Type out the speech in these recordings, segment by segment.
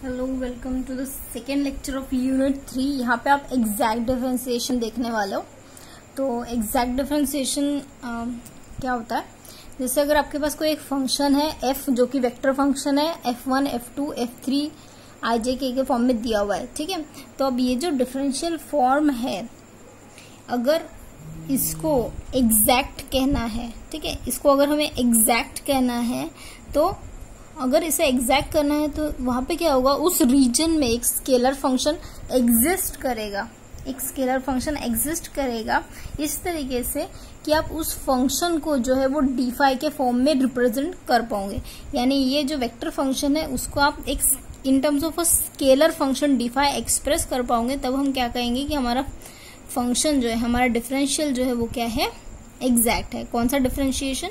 Hello, welcome to the second lecture of unit 3। यहाँ पे आप एग्जैक्ट डिफरेंशिएशन देखने वाले हो। तो एग्जैक्ट डिफरेंशिएशन क्या होता है, जैसे अगर आपके पास कोई एक फंक्शन है f जो कि वेक्टर फंक्शन है, f1, f2, f3 ij के फॉर्म में दिया हुआ है, ठीक है। तो अब ये जो डिफरेंशियल फॉर्म है, अगर इसको एग्जैक्ट कहना है, ठीक है, इसको अगर हमें एग्जैक्ट कहना है, तो अगर इसे एग्जैक्ट करना है तो वहां पे क्या होगा, उस रीजन में एक स्केलर फंक्शन एग्जिस्ट करेगा, एक स्केलर फंक्शन एग्जिस्ट करेगा इस तरीके से कि आप उस फंक्शन को जो है वो डी फाई के फॉर्म में रिप्रेजेंट कर पाओगे। यानी ये जो वेक्टर फंक्शन है उसको आप एक in terms of a scalar function D phi express कर पाओगे। तब हम क्या कहेंगे कि हमारा फंक्शन जो है, हमारा डिफरेंशियल जो है वो क्या है, एग्जैक्ट है। कौन सा डिफरेंशिएशन,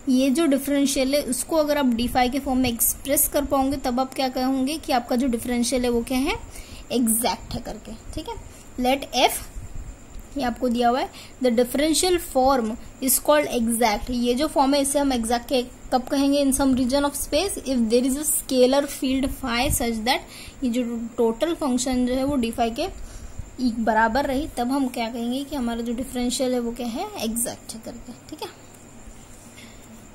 ये जो डिफरेंशियल है उसको अगर आप डी फाई के फॉर्म में एक्सप्रेस कर पाओगे तब आप क्या कहोगे कि आपका जो डिफरेंशियल है वो क्या है, एग्जैक्ट है करके, ठीक है। लेट एफ, ये आपको दिया हुआ है, the differential form is called exact. ये जो फॉर्म है इसे हम एग्जैक्ट कब कहेंगे, in some region of space if there is a scalar field phi such that ये जो टोटल फंक्शन जो है वो डी फाई के बराबर रही, तब हम क्या कहेंगे कि हमारा जो डिफरेंशियल है वो क्या है, एग्जैक्ट है करके, ठीक है।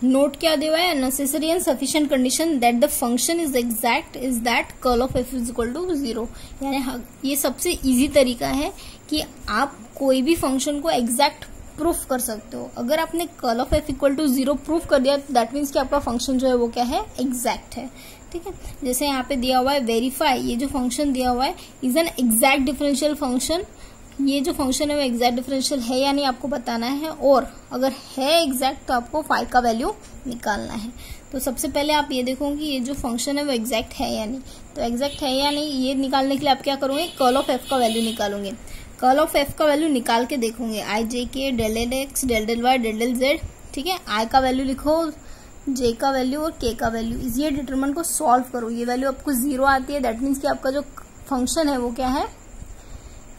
नोट क्या दिया हुआ है, necessary and sufficient condition that the function is exact is that curl of F is equal to 0। यानी ये सबसे इजी तरीका है कि आप कोई भी फंक्शन को एग्जैक्ट प्रूफ कर सकते हो। अगर आपने curl of F equal to 0 proof कर दिया तो दैट मीन्स कि आपका फंक्शन जो है वो क्या है, एग्जैक्ट है, ठीक है। जैसे यहाँ पे दिया हुआ है वेरीफाई, ये जो फंक्शन दिया हुआ है is an exact differential function. ये जो फंक्शन है वो एग्जैक्ट डिफरेंशियल है या नहीं आपको बताना है, और अगर है एग्जैक्ट तो आपको फाई का वैल्यू निकालना है। तो सबसे पहले आप ये देखो कि ये जो फंक्शन है वो एग्जैक्ट है या नहीं। तो एग्जैक्ट है या नहीं ये निकालने के लिए आप क्या करोगे, कर्ल ऑफ एफ का वैल्यू निकालोगे। कर्ल ऑफ एफ का वैल्यू निकाल के देखोगे, I J K del L X del del Y del del Z, ठीक है। आई का वैल्यू लिखो, जे का वैल्यू और के का वैल्यू, ये डिटरमिनेंट को सॉल्व करो। ये वैल्यू आपको 0 आती है, दैट मीन्स कि आपका जो फंक्शन है वो क्या है,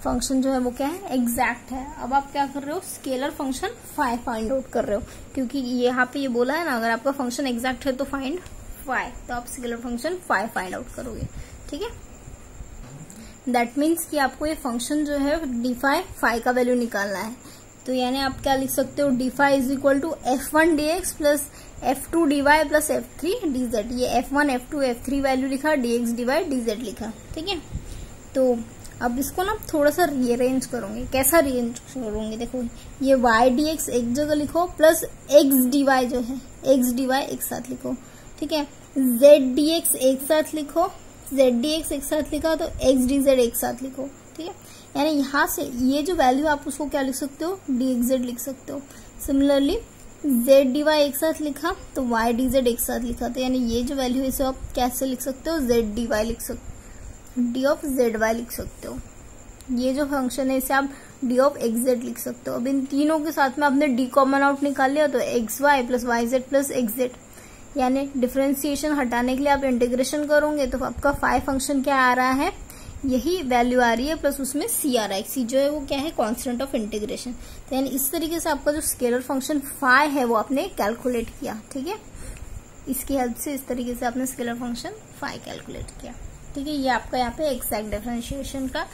फंक्शन जो है वो क्या है, एग्जैक्ट है। अब आप क्या कर रहे हो, scalar function phi find out कर रहे हो, क्योंकि यहाँ पे ये बोला है ना, अगर आपका फंक्शन एग्जैक्ट है तो फाइंड फाई, तो आप scalar function phi find out करोगे, ठीक है। दैट मीन्स कि आपको ये फंक्शन जो है डी फाई का वैल्यू निकालना है। तो यानी आप क्या लिख सकते हो, D phi is equal to f1 dx plus f2 dy plus f3 dz। ये f1 f2 f3 वैल्यू लिखा, dx dy dz लिखा, ठीक है। तो अब इसको ना थोड़ा सा रीअरेंज करोगे। कैसा रीअरेंज करोगे, देखो ये y dx एक जगह लिखो प्लस x dy जो है, x dy एक साथ लिखो, ठीक है। z dx एक साथ लिखो, z dx एक साथ लिखा तो x dz एक साथ लिखो, ठीक है। यानी यहाँ से ये जो वैल्यू आप उसको क्या लिख सकते हो, dxz लिख सकते हो। सिमिलरली z dy एक साथ लिखा तो y dz एक साथ लिखा, तो यानी ये जो वैल्यू है इसे आप कैसे लिख सकते हो, z dy लिख सकते हो, डी ऑफ जेड वाई लिख सकते हो। ये जो फंक्शन है इसे आप डी ऑफ एक्स जेड लिख सकते हो। अब इन तीनों के साथ में आपने डी कॉमन आउट निकाल लिया तो X Y plus Y Z plus X Z, यानी डिफरेंशिएशन हटाने के लिए आप इंटीग्रेशन करोगे तो आपका फाई फंक्शन क्या आ रहा है, यही वैल्यू आ रही है, प्लस उसमें सी आ रहा है। सी जो है वो क्या है, कांस्टेंट ऑफ इंटीग्रेशन। तो यानी इस तरीके से आपका जो स्केलर फंक्शन फाई है वो आपने कैलकुलेट किया, ठीक है। इसकी हेल्प से इस तरीके से आपने स्केलर फंक्शन फाई कैलकुलेट किया, ठीक है। ये आपका यहाँ पे एग्जैक्ट डिफरेंशिएशन का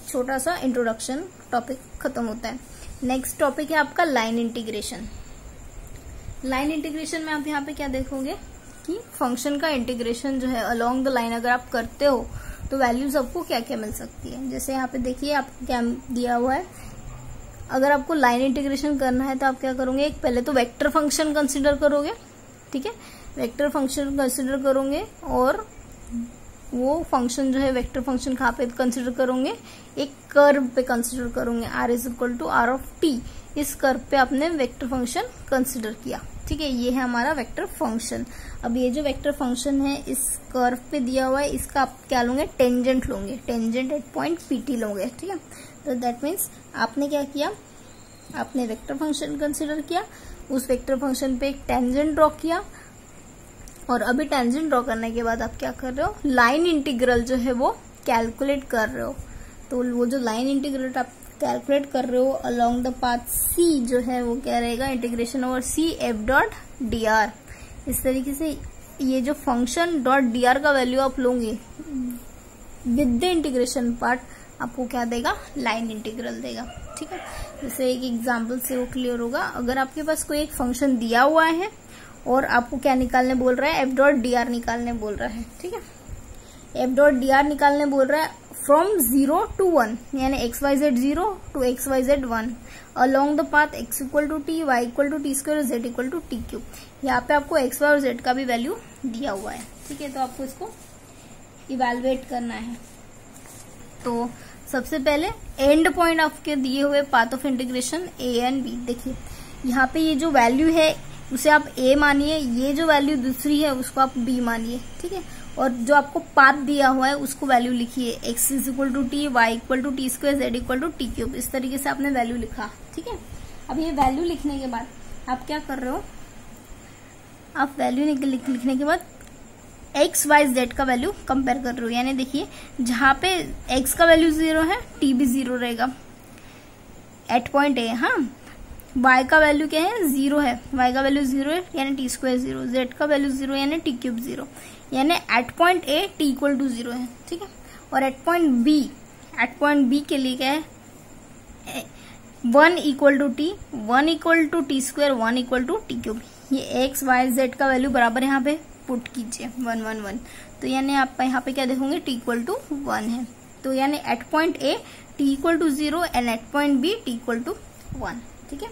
छोटा सा इंट्रोडक्शन टॉपिक खत्म होता है। नेक्स्ट टॉपिक है आपका लाइन इंटीग्रेशन। लाइन इंटीग्रेशन में आप यहाँ पे क्या देखोगे कि फंक्शन का इंटीग्रेशन जो है अलोंग द लाइन अगर आप करते हो तो वैल्यूज आपको क्या क्या मिल सकती है। जैसे यहाँ पे देखिए आपको क्या दिया हुआ है, अगर आपको लाइन इंटीग्रेशन करना है तो आप क्या करोगे, एक पहले तो वेक्टर फंक्शन कंसिडर करोगे, ठीक है। वेक्टर फंक्शन कंसिडर करोगे और वो फंक्शन जो है वेक्टर फंक्शन कहाँ पे कंसिडर करोगे, एक कर्व पे कंसिडर करोगे, r is equal to R of T. इस कर्व पे आपने वेक्टर फंक्शन कंसिडर किया, ठीक है। ये है हमारा वेक्टर फंक्शन। अब ये जो वेक्टर फंक्शन है इस कर्व पे दिया हुआ है, इसका आप क्या लोगे, टेंजेंट लोगे, टेंजेंट एट पॉइंट pt लोगे, ठीक है। तो दैट मीन्स आपने क्या किया, आपने वेक्टर फंक्शन कंसिडर किया, उस वेक्टर फंक्शन पे एक टेंजेंट ड्रॉ किया, और अभी टेंजेंट ड्रॉ करने के बाद आप क्या कर रहे हो, लाइन इंटीग्रल जो है वो कैलकुलेट कर रहे हो। तो वो जो लाइन इंटीग्रल आप कैलकुलेट कर रहे हो अलोंग द पाथ सी जो है वो क्या रहेगा, integration over C F dot D R. इस तरीके से ये जो फंक्शन डॉट dr का वैल्यू आप लोगे विद द इंटीग्रेशन पार्ट, आपको क्या देगा, लाइन इंटीग्रल देगा। ठीक है, जैसे एक एग्जांपल से वो क्लियर होगा। अगर आपके पास कोई एक फंक्शन दिया हुआ है और आपको क्या निकालने बोल रहा है, एफ डॉट dr निकालने बोल रहा है। ठीक है, एफ डॉट dr निकालने बोल रहा है फ्रॉम 0 to 1, यानी xyz 0 to xyz 1 along the path x equal to T, y equal to T square, z equal to T cube. यहाँ पे आपको x, y और z का भी वैल्यू दिया हुआ है। ठीक है, तो आपको इसको इवेलुएट करना है। तो सबसे पहले एंड पॉइंट आपके दिए हुए path of integration a and b। देखिए यहाँ पे ये जो वैल्यू है उसे आप a मानिए, ये जो वैल्यू दूसरी है उसको आप b मानिए। ठीक है, और जो आपको पाथ दिया हुआ है उसको वैल्यू लिखिए, x is equal to T, Y equal to T square, z equal to T cube. इस तरीके से आपने वैल्यू लिखा। ठीक है, अब ये वैल्यू लिखने के बाद आप क्या कर रहे हो, आप वैल्यू लिखने के बाद x, y, z का वैल्यू कंपेयर कर रहे हो। यानी देखिए जहां पे x का वैल्यू 0 है, t भी 0 रहेगा एट पॉइंट a। हाँ, y का वैल्यू क्या है, 0 है, y का वैल्यू 0 है यानी टी स्क्वायर 0, z का वैल्यू 0 यानी टी क्यूब 0, यानी at point a t equal to 0 है। ठीक है, और एट पॉइंट b के लिए क्या है, 1 equal to T, 1 equal to T square, 1 equal to T cube. ये x, y, z का वैल्यू बराबर यहाँ पे पुट कीजिए 1 1 1, तो यानी आप यहाँ पे क्या देखोगे, t इक्वल टू 1 है। तो यानी at point a t equal to 0 and at point b t equal to 1। ठीक है,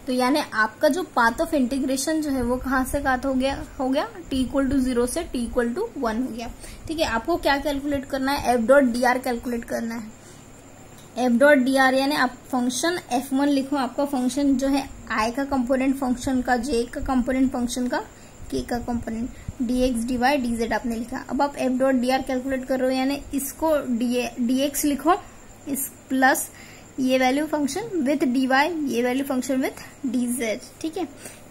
तो यानी आपका जो पाथ ऑफ इंटीग्रेशन जो है वो कहाँ से कहाँ हो गया t इक्वल टू 0 से t इक्वल टू 1 हो गया। ठीक है, आपको क्या कैलकुलेट करना है, एफ डॉट dr कैलकुलेट करना है। एफ डॉट dr यानी आप फंक्शन f1 लिखो, आपका फंक्शन जो है i का कंपोनेंट फंक्शन का, j का कंपोनेंट फंक्शन का, k का कंपोनेंट, dx dy dz आपने लिखा। अब आप एफ डॉट dr कैलकुलेट कर रहे हो, यानी इसको dx लिखो, इस प्लस ये वैल्यू फंक्शन विथ dy, ये वैल्यू फंक्शन विथ dz। ठीक है,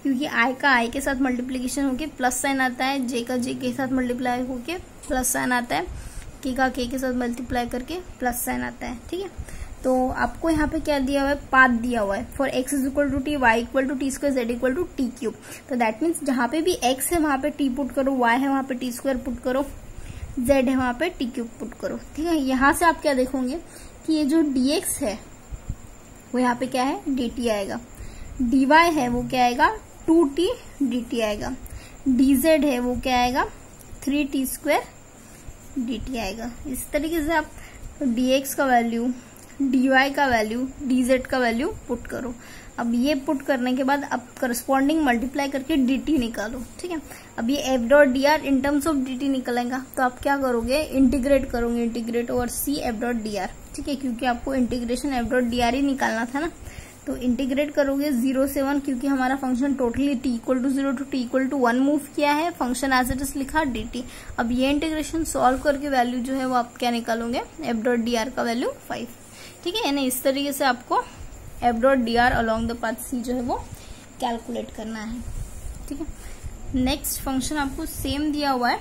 क्योंकि i का i के साथ मल्टीप्लीकेशन होके प्लस साइन आता है, j का j के साथ मल्टीप्लाई होके प्लस साइन आता है, k का k के साथ मल्टीप्लाई करके प्लस साइन आता है। ठीक है, तो आपको यहाँ पे क्या दिया हुआ है, पाथ दिया हुआ है for x is equal to T, Y equal to T square, z equal to T cube. तो दैट मीन्स जहां पे भी x है वहां पे t पुट करो, y है वहां पे टी स्क्वायर पुट करो, z है वहां पे टी क्यूब पुट करो। ठीक है, यहाँ से आप क्या देखोगे कि ये जो dx है वो यहाँ पे क्या है, dt आएगा, dy है वो क्या आएगा, 2t dt आएगा, dz है वो क्या आएगा, 3t स्क्वायर dt आएगा। इस तरीके से आप dx का वैल्यू, dy का वैल्यू, dz का वैल्यू पुट करो। अब ये पुट करने के बाद अब करस्पॉन्डिंग मल्टीप्लाई करके dt निकालो। ठीक है, अब ये F dot dr in terms of dt निकलेगा, तो आप क्या करोगे, इंटीग्रेट करोगे, integrate over c F dot dr। ठीक है, क्योंकि आपको इंटीग्रेशन एफ डॉट dr ही निकालना था ना, तो इंटीग्रेट करोगे 0 से 1, क्योंकि हमारा function totally t equal to 0 to t equal to 1 move किया है, फंक्शन एज इट इज लिखा dt। अब ये इंटीग्रेशन सॉल्व करके वैल्यू जो है वो आप क्या निकालोगे, एफ डॉट dr का वैल्यू 5। ठीक है, यानी इस तरीके से आपको F dot dr along the path c जो है वो कैलकुलेट करना है। ठीक है, नेक्स्ट फंक्शन आपको सेम दिया हुआ है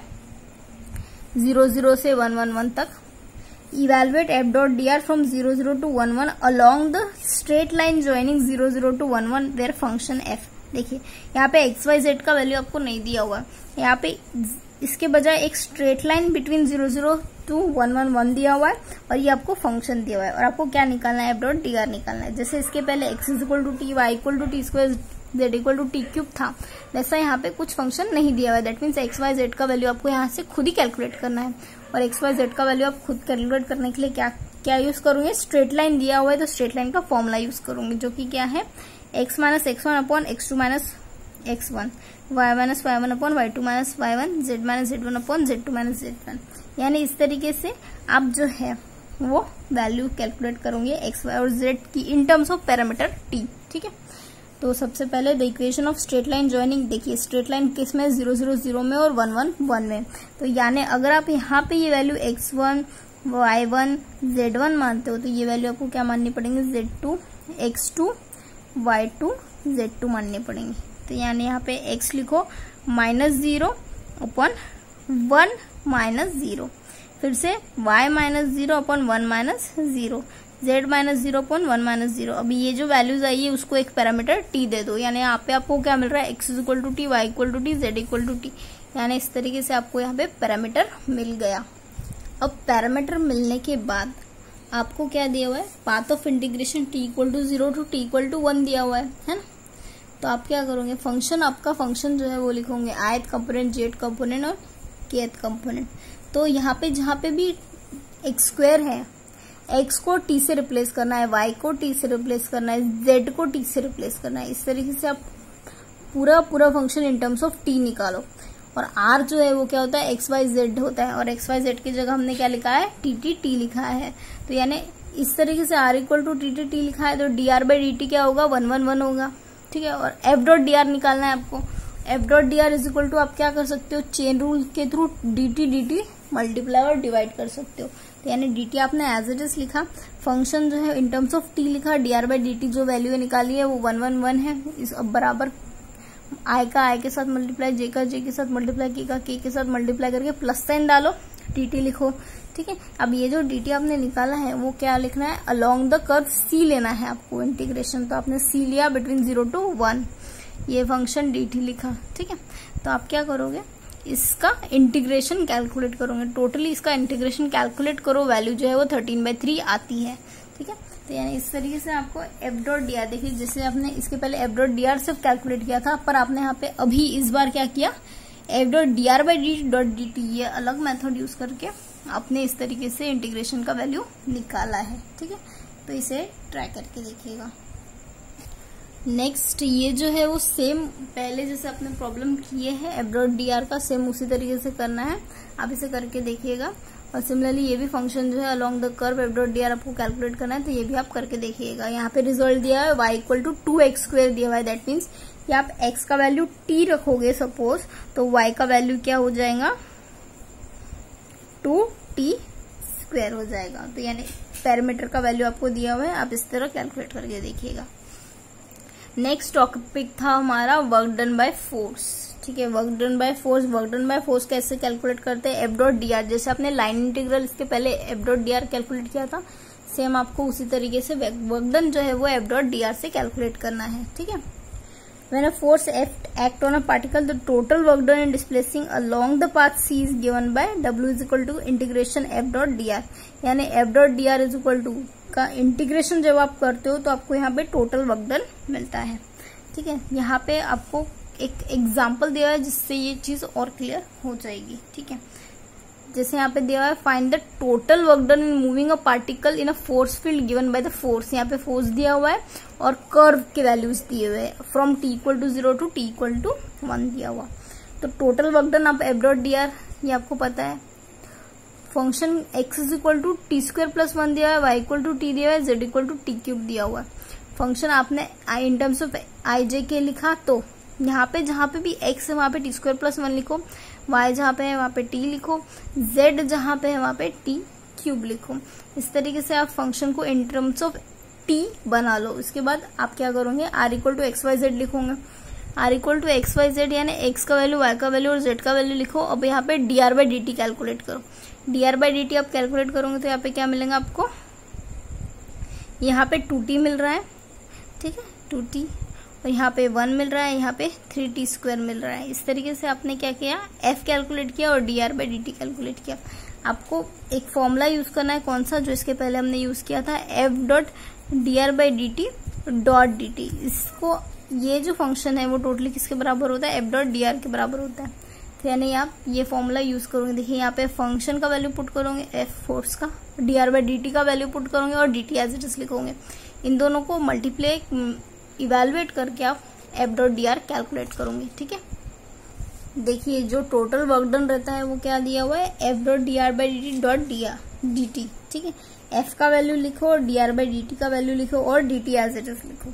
0 0 से 1 1 1 तक। Evaluate F dot dr from 0 0 to 1 1 along the straight line joining 0 0 to 1 1 where function f। देखिए यहाँ पे x y z का वैल्यू आपको नहीं दिया हुआ है, यहाँ पे इसके बजाय एक स्ट्रेट लाइन बिटवीन 0 0 टू 1 1 1 दिया हुआ है और ये आपको फंक्शन दिया हुआ है, और आपको क्या निकालना है, एफ डॉट dr निकालना है। जैसे इसके पहले x is equal to T, Y equal to T square, z equal to T cube था, वैसा यहाँ पे कुछ फंक्शन नहीं दिया हुआ है। That means X Y Z का वैल्यू आपको यहाँ से खुद ही कैलकुलेट करना है, और एक्स वाई जेड का वैल्यू आप खुद कैलकुलेट करने के लिए क्या यूज करूंगे, स्ट्रेट लाइन दिया हुआ है तो स्ट्रेट लाइन का फॉर्मूला यूज करूंगी, जो कि क्या है, x minus x1 upon x2 minus x1, y minus y1 upon y2 minus y1, z minus z1 upon z2 minus z1। यानी इस तरीके से आप जो है वो वैल्यू कैलकुलेट करोगे x y और z की इन टर्म्स ऑफ पैरामीटर t। ठीक है, तो सबसे पहले the equation of straight line joining, देखिए स्ट्रेट लाइन किस में, 0 0 0 में और 1 1 1 में। तो यानी अगर आप यहाँ पे ये वैल्यू x1 y1 z1 मानते हो तो ये वैल्यू आपको क्या माननी पड़ेंगे, z2 x2 y2 z2 मानने पड़ेंगे। तो यानी यहाँ पे x लिखो -0 अपॉन 1 माइनस 0, फिर से y minus 0 upon 1 minus 0, z minus 0 upon 1 minus 0। अभी ये जो वैल्यूज आई है उसको एक पैरामीटर t दे दो, यानी यहाँ पे आपको क्या मिल रहा है, x is equal to T, Y equal to T, Z equal to T. यानी इस तरीके से आपको यहाँ पे पैरामीटर मिल गया। अब पैरामीटर मिलने के बाद आपको क्या दिया हुआ है, path of integration t equal to 0 to t equal to 1 दिया हुआ है ना। तो आप क्या करोगे, फंक्शन आपका फंक्शन जो है वो लिखोगे ith कंपोनेंट, jth कंपोनेंट और kth कंपोनेंट। तो यहाँ पे जहाँ पे भी एक्स स्क्वायर है, x को t से रिप्लेस करना है, y को t से रिप्लेस करना है, z को t से रिप्लेस करना है। इस तरीके से आप पूरा function in terms of t निकालो। और r जो है वो क्या होता है, एक्स वाई जेड होता है, और एक्स वाई जेड की जगह हमने क्या लिखा है, t लिखा है। तो यानी इस तरीके से r इक्वल टू t लिखा है, तो dr बाई dt क्या होगा, 1 1 1 होगा, ठीक है। और f डॉट dr निकालना है आपको। f dot dr is equal to आप क्या कर सकते हो, चेन रूल के थ्रू dt मल्टीप्लाई और डिवाइड कर सकते हो। तो यानी dt आपने एज इट इज लिखा, फंक्शन जो है इन टर्म्स ऑफ t लिखा, dr बाई dt जो वैल्यू निकाली है वो 1 1 1 है। इस अब बराबर i का i के साथ मल्टीप्लाई, j का j के साथ मल्टीप्लाई, k का k के साथ मल्टीप्लाई करके प्लस साइन डालो, dt लिखो, ठीक है। अब ये जो dt आपने निकाला है वो क्या लिखना है, अलोंग द कर्व c लेना है आपको इंटीग्रेशन। तो आपने c लिया बिटवीन 0 टू 1, ये फंक्शन dt लिखा, ठीक है। तो आप क्या करोगे, इसका इंटीग्रेशन कैलकुलेट करोगे, टोटली इसका इंटीग्रेशन कैलकुलेट करो, वैल्यू जो है वो 13/3 आती है, ठीक है। तो यानी इस तरीके से आपको एफ डॉट डी आर, देखिए जैसे आपने इसके पहले एफ डॉट डी आर सिर्फ कैलकुलेट किया था, पर आपने यहाँ पे अभी इस बार क्या किया, F dot D R by D dot D T, ये अलग मेथड यूज करके आपने इस तरीके से इंटीग्रेशन का वैल्यू निकाला है, ठीक है। तो इसे ट्राई करके देखिएगा। नेक्स्ट ये जो है वो सेम पहले जैसे आपने प्रॉब्लम किए हैं एफ डॉट डी आर का, सेम उसी तरीके से करना है, आप इसे करके देखिएगा। और सिमिलरली ये भी फंक्शन जो है along the curve F dot D are आपको कैलकुलेट करना है, तो ये भी आप करके देखिएगा। यहाँ पे रिजल्ट दिया है y इक्वल टू 2x² दिया हुआ है, दैट मीन्स कि आप x का वैल्यू t रखोगे सपोज, तो y का वैल्यू क्या हो जाएगा, 2t² हो जाएगा। तो यानी पैरामीटर का वैल्यू आपको दिया हुआ है, आप इस तरह कैलकुलेट करके देखिएगा। नेक्स्ट टॉपिक था हमारा वर्क डन बाय फोर्स, ठीक है। वर्क डन बाय फोर्स कैसे कैलकुलेट करते हैं, एफ डॉट डी आर, जैसे आपने लाइन इंटीग्रल इसके पहले F dot D are calculate किया था, सेम आपको उसी तरीके से वर्क डन जो है वो एफ डॉट डी आर से कैलकुलेट करना है, ठीक है। When a force F act on a particle, the total work done in displacing along the path C is given by W is equal to integration F dot dr, यानी F dot dr is equal to का integration जब आप करते हो तो आपको यहाँ पे टोटल वर्क डन मिलता है, ठीक है। यहाँ पे आपको एक एग्जाम्पल दिया है जिससे ये चीज और क्लियर हो जाएगी, ठीक है। जैसे यहाँ पे दिया हुआ है find the total work done in moving a particle in a force field given by the force, यहाँ पे फोर्स दिया हुआ है और कर्व के वैल्यूज दिए हुए हैं, from t equal to 0 to t equal to 1 दिया हुआ। तो टोटल वर्क डन आप एफ डॉट डी आर, ये आपको पता है, function x is equal to T square plus 1 दिया है, y इक्वल टू t दिया है, z equal to t cube दिया हुआ है। फंक्शन आपने इन टर्म्स ऑफ आई जे के लिखा, तो यहाँ पे जहाँ पे भी x है वहां पे टी स्क्वायर प्लस 1 लिखो, y जहाँ पे है वहां पे t लिखो, z जहाँ पे है वहां पे t क्यूब लिखो। इस तरीके से आप फंक्शन को इन टर्म्स ऑफ t बना लो। इसके बाद आप क्या करोगे, r equal to X Y Z लिखोगे, r equal to X Y Z यानी x का वैल्यू, y का वैल्यू और z का वैल्यू लिखो। अब यहाँ पे dr बाई dt कैलकुलेट करो, dr बाई dt आप कैलकुलेट करोगे तो यहाँ पे क्या मिलेगा आपको, यहाँ पे 2t मिल रहा है, ठीक है, 2t, और यहाँ पे 1 मिल रहा है, यहाँ पे 3t स्क्वायर मिल रहा है। इस तरीके से आपने क्या किया, f कैलकुलेट किया और dr बाई dt कैलकुलेट किया। आपको एक फॉर्मूला यूज करना है, कौन सा, जो इसके पहले हमने यूज किया था, f dot dr by dt dot dt। इसको ये जो फंक्शन है वो टोटली किसके बराबर होता है, f डॉट dr के बराबर होता है। तो यानी आप ये फॉर्मूला यूज करोगे, देखिए यहाँ पे फंक्शन का वैल्यू पुट करोगे, f फोर्स का, dr बाई dt का वैल्यू पुट करोगे और dt एज इट इज लिखोगे। इन दोनों को मल्टीप्लाई इवेलुएट करके आप F dot D are calculate करोगे, ठीक है। देखिए जो टोटल वर्क डन रहता है वो क्या दिया हुआ है, F dot D R by D T dot D T, ठीक है। एफ का वैल्यू लिखो और D R by D T का वैल्यू लिखो और D T as it is लिखो।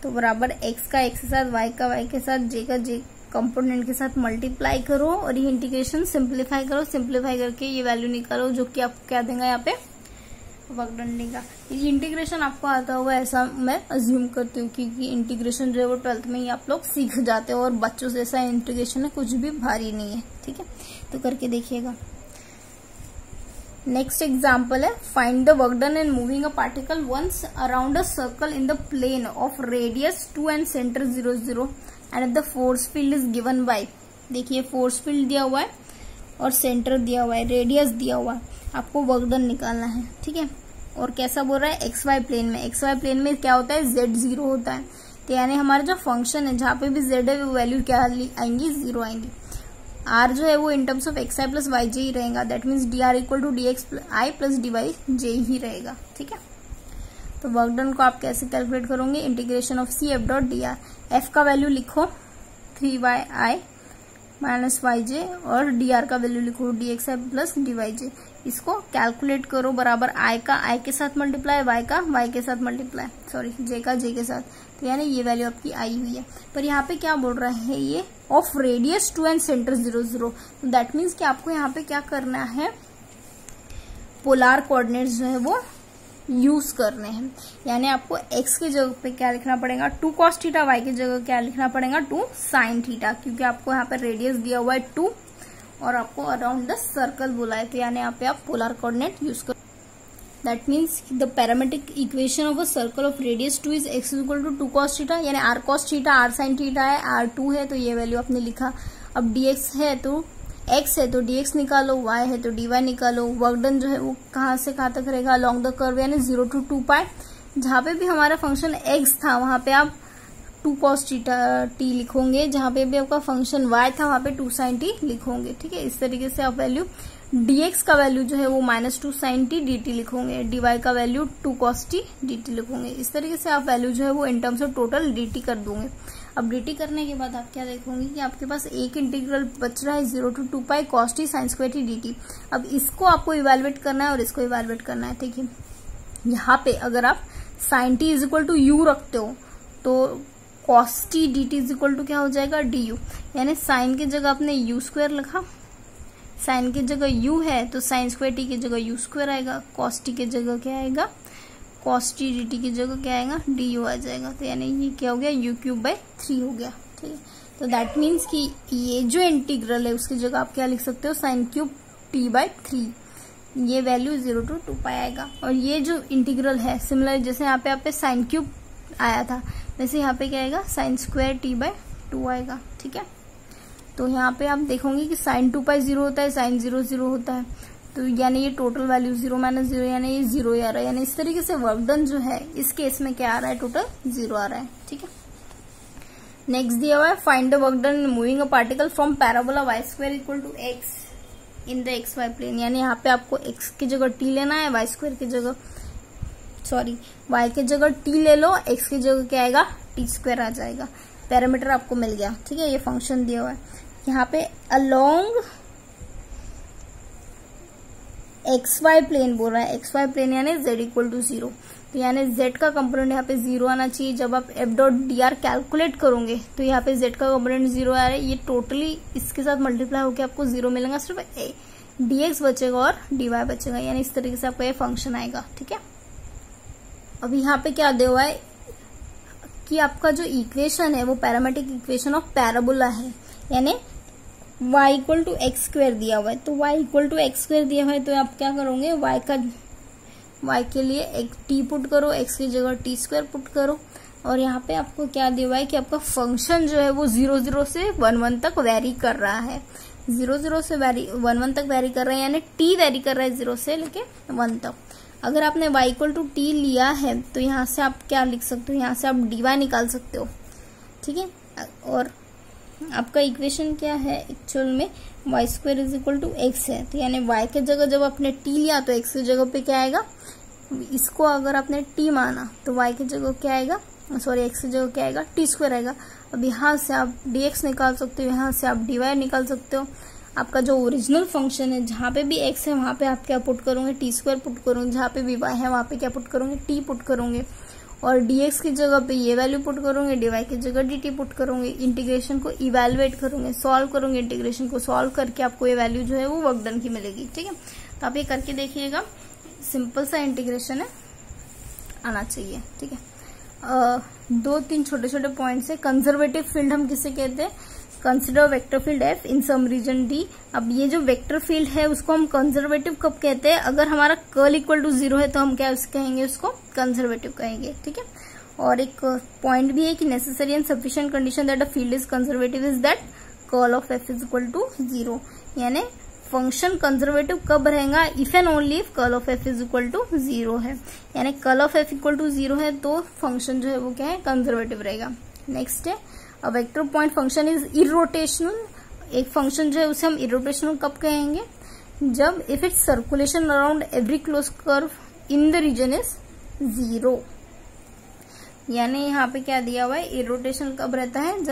तो बराबर एक्स का एक्स के साथ, वाई का वाई के साथ, जे का जे कंपोनेंट के साथ मल्टीप्लाई करो और ये इंटीग्रेशन सिंप्लीफाई करो, सिंप्लीफाई करके ये वैल्यू निकालो जो कि आपको क्या देगा यहाँ पे, वर्क डन देगा। ये इंटीग्रेशन आपको आता होगा ऐसा मैं अज्यूम करती हूँ, क्योंकि इंटीग्रेशन जो है वो 12th में ही आप लोग सीख जाते हो और बच्चों से ऐसा इंटीग्रेशन है कुछ भी भारी नहीं है, ठीक है। तो करके देखिएगा। नेक्स्ट एग्जाम्पल है find the work done in moving a particle once around a circle in the plane of radius 2 and centre 0 0 and the force field is given by देखिए फोर्स फील्ड दिया हुआ है और सेंटर दिया हुआ है, radius दिया हुआ है, आपको वर्क डन निकालना है, ठीक है। और कैसा बोल रहा है, एक्स वाई प्लेन में। एक्स वाई प्लेन में क्या होता है, जेड 0 होता है, तो यानी हमारा जो फंक्शन है जहां पे भी जेड है वो वैल्यू क्या आएंगी, 0 आएंगी। आर जो है वो in terms of x I plus y j ही रहेगा, that means d r equal to d x I plus D Y j ही रहेगा, ठीक है। तो वर्क डन को आप कैसे कैलकुलेट करोगे, integration of C F dot D R. F का वैल्यू लिखो 3y माइनस वाई जे और डी आर का वैल्यू लिखो डी एक्स आई प्लस डी वाई जे। इसको कैलकुलेट करो बराबर आई का आई के साथ मल्टीप्लाई, वाई का वाई के साथ मल्टीप्लाई, सॉरी जे का जे के साथ, तो यानी ये वैल्यू आपकी आई हुई है। पर यहाँ पे क्या बोल रहा है ये, ऑफ रेडियस 2 एंड सेंटर 0 0, तो दैट मीन्स कि आपको यहाँ पे क्या करना है, पोलार कोऑर्डिनेट्स जो है वो यूज करने हैं। यानी आपको x की जगह पे क्या लिखना पड़ेगा, 2 cos थीटा, y की जगह क्या लिखना पड़ेगा, 2 sin थीटा, क्योंकि आपको यहाँ पे रेडियस दिया हुआ है 2 और आपको अराउंड द सर्कल बोला है, तो यानी यहाँ पे आप पोलर कोऑर्डिनेट यूज कर। That means the parametric equation of a circle of radius 2 is x equal to 2 cos theta, यानी r cos theta r sin theta है, r2 है तो ये वैल्यू आपने लिखा। अब dx है तो x है तो dx निकालो, y है तो dy निकालो। वर्क डन जो है वो कहाँ से कहाँ तक रहेगा, अलॉन्ग द कर्व, यानी 0 to 2 पाई। जहां पे भी हमारा फंक्शन x था वहां पे आप 2 cos t लिखोगे, जहां पे भी आपका फंक्शन y था वहां पे 2 sin t लिखोगे, ठीक है। इस तरीके से आप वैल्यू dx का वैल्यू जो है वो -2 sin t dt लिखोगे, dy का वैल्यू 2 cos t dt लिखोगे। इस तरीके से आप वैल्यू जो है वो in terms of total dt कर दोगे। अब dt करने के बाद आप क्या देखोगे कि आपके पास एक इंटीग्रल बच रहा है 0 to 2 pi cos t sin square t dt। अब इसको आपको इवेलुएट करना है और इसको इवेलुएट करना है, ठीक है। यहाँ पे अगर आप sin t is equal to u रखते हो तो cos t dt is equal to क्या हो जाएगा, du, यानी sin की जगह आपने u स्क्वायर लिखा, sin की जगह u है तो sin स्क्वायर t की जगह u स्क्वायर आएगा, cos t की जगह क्या आएगा, cos t dt की जगह क्या आएगा, du आ जाएगा, तो यानी ये क्या हो गया, u³/3 हो गया, ठीक है। तो दैट मीन्स कि ये जो इंटीग्रल है उसकी जगह आप क्या लिख सकते हो, sin³ t/3, ये वैल्यू 0 to 2 पाई आएगा। और ये जो इंटीग्रल है सिमिलर, जैसे यहाँ पे आप sin³ आया था वैसे यहाँ पे क्या आएगा, sin² t/2 आएगा, ठीक है। तो यहाँ पे आप देखोगे कि sin 2 पाई 0 होता है, sin 0 0 होता है, तो यानी ये टोटल वैल्यू 0 - 0 यानी ये 0 ही आ रहा है, यानी इस तरीके से वर्क डन जो है इस केस में क्या आ रहा है, टोटल 0 आ रहा है, ठीक है। नेक्स्ट दिया हुआ है, find the work done moving a particle from parabola y² equal to x in the xy plane. यानी यहाँ पे आपको x की जगह t लेना है, y² की जगह y की जगह t ले लो, x की जगह क्या आएगा, t² आ जाएगा। पैरामीटर आपको मिल गया, ठीक है। ये फंक्शन दिया हुआ है यहाँ पे अलोंग xy प्लेन बोल रहा है, xy प्लेन यानी z इक्वल टू 0, तो यानी z का कंपोनेंट यहाँ पे 0 आना चाहिए। जब आप f.dr कैलकुलेट करोगे तो यहाँ पे z का कंपोनेंट 0 आ रहा है, ये टोटली इसके साथ मल्टीप्लाई होकर आपको 0 मिलेगा, सिर्फ dx बचेगा और dy बचेगा, यानी इस तरीके से आपका ये फंक्शन आएगा, ठीक है। अब यहाँ पे क्या दिया हुआ है कि आपका जो इक्वेशन है वो पैरामेट्रिक इक्वेशन ऑफ पैराबोला है, यानी y इक्वल टू x² दिया हुआ है, तो y इक्वल टू x² दिया हुआ है तो आप क्या करोगे, y के लिए एक t पुट करो, x की जगह t² पुट करो, और यहाँ पे आपको क्या दिया हुआ है कि आपका फंक्शन जो है वो 0 0 से 1 1 तक वेरी कर रहा है, 0 0 से 1 1 तक वेरी कर रहा है, यानी t वेरी कर रहा है 0 से लेके 1 तक। अगर आपने y इक्वल टू t लिया है तो यहाँ से आप क्या लिख सकते हो, यहाँ से आप dy निकाल सकते हो, ठीक है। और आपका इक्वेशन क्या है एक्चुअल में, y² is equal to x है, तो यानी y के जगह जब आपने t लिया तो x की जगह पे क्या आएगा, इसको अगर आपने t माना तो y की जगह क्या आएगा, सॉरी x की जगह क्या आएगा, t² आएगा। अब यहाँ से आप dx निकाल सकते हो, यहाँ से आप dy निकाल सकते हो। आपका जो ओरिजिनल फंक्शन है जहाँ पे भी x है वहां पे आप क्या पुट करोगे, t² पुट करोगे, जहाँ पे भी y है वहां पे क्या पुट करोगे, t पुट करोगे, और dx की जगह पे ये वैल्यू पुट करोगे, dy की जगह dt पुट करोगे, इंटीग्रेशन को इवेलुएट करोगे, सॉल्व करोगे, इंटीग्रेशन को सॉल्व करके आपको ये वैल्यू जो है वो वर्क डन की मिलेगी, ठीक है। तो आप ये करके देखिएगा, सिंपल सा इंटीग्रेशन है, आना चाहिए, ठीक है। 2-3 छोटे छोटे पॉइंट्स है। कंजर्वेटिव फील्ड हम किसे कहते हैं, कंसिडर वेक्टर फील्ड f इन सम रीजन d। अब ये जो वेक्टर फील्ड है उसको हम कंजर्वेटिव कब कहते हैं, अगर हमारा कर्ल इक्वल टू 0 है तो हम क्या कहेंगे, उसको कंजर्वेटिव कहेंगे, ठीक है। और एक पॉइंट भी है कि necessary and sufficient condition that a field is conservative is that curl of F is equal to 0, यानी फंक्शन कंजर्वेटिव कब रहेगा, if and only if curl of F is equal to 0 है, यानी curl of F equal to 0 है तो function जो है वो क्या है, कंजर्वेटिव रहेगा। नेक्स्ट है a vector point function is irrotational. एक फंक्शन जो है उसे हम इरोटेशनल कब कहेंगे, जब if it's circulation around every close curve in the region is 0, यानी यहाँ पे क्या दिया हुआ है, इरोटेशन कब रहता है,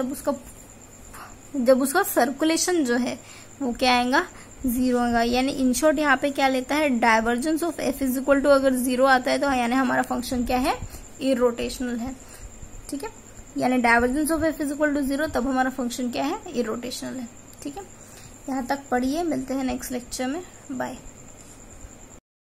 जब उसका सर्कुलेशन जो है वो क्या आएगा, 0 आएगा। यानी इन शॉर्ट यहाँ पे क्या लेता है, divergence of F is equal to अगर 0 आता है तो यानी हमारा फंक्शन क्या है, इरोटेशनल है। ठीक है, यानी divergence of F is equal to 0 तब हमारा फंक्शन क्या है, इरोटेशनल है। ठीक है, यहाँ तक पढ़िए, मिलते हैं नेक्स्ट लेक्चर में, बाय।